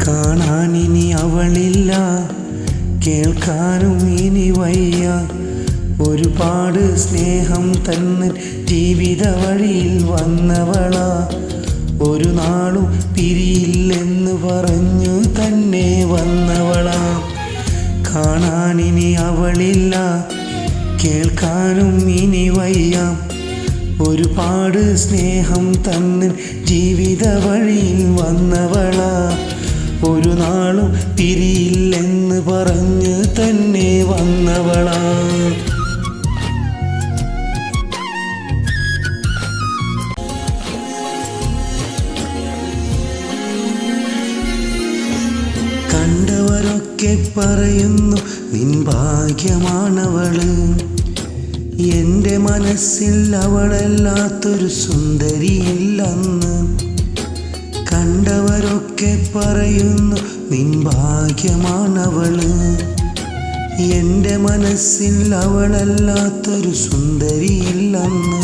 കാണാനിനി അവളില്ല, കേൾക്കാനും ഇനി വയ്യ. ഒരുപാട് സ്നേഹം തന്നിൽ ജീവിത വഴിയിൽ വന്നവളാ. ഒരു നാളും പിരിയില്ലെന്ന് പറഞ്ഞു തന്നെ വന്നവളാ. കാണാനിനി അവളില്ല, കേൾക്കാനും ഇനി വയ്യ. ഒരുപാട് സ്നേഹം തന്നിൽ ജീവിത വഴിയിൽ വന്നവളാ. ഒരു നാളും പിരിയില്ലെന്ന് പറഞ്ഞു തന്നെ വന്നവളാ. കണ്ടവരൊക്കെ പറയുന്നു നിൻ ഭാഗ്യമാണവള്. എൻ്റെ മനസ്സിൽ അവളല്ലാത്തൊരു സുന്ദരിയില്ലെന്ന്. കണ്ടവരൊക്കെ പറയുന്നു നിൻ ഭാഗ്യമാണവള്. എൻ്റെ മനസ്സിൽ അവളല്ലാത്തൊരു സുന്ദരിയില്ലെന്ന്.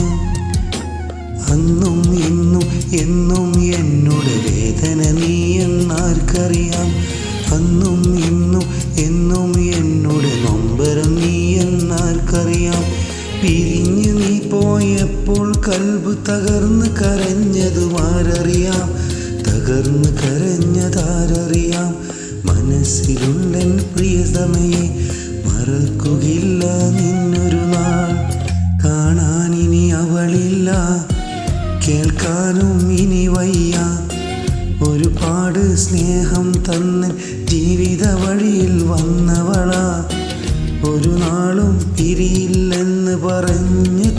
അന്നും ഇന്നും എന്നും എന്നോട് വേദന നീ എന്നാർക്കറിയാം. അന്നും ഇന്നും എന്നും എന്നോട് നൊമ്പരം നീ എന്നാർക്കറിയാം. പിരിഞ്ഞു നീ പോയപ്പോൾ കൽബ് തകർന്ന് കരഞ്ഞതുമാരറിയാം. തകർന്ന് കരഞ്ഞതാരറിയാം. മനസ്സിലുള്ളൻ പ്രിയതമയെ മറക്കുകയില്ല നിന്നൊരു നാൾ. കാണാനിനി അവളില്ല, കേൾക്കാനും ഇനി വയ്യ. ഒരുപാട് സ്നേഹം തന്ന് ജീവിത വഴിയിൽ വന്നവളാ. ഒരു നാളും പിരിയില്ലെന്ന് പറഞ്ഞു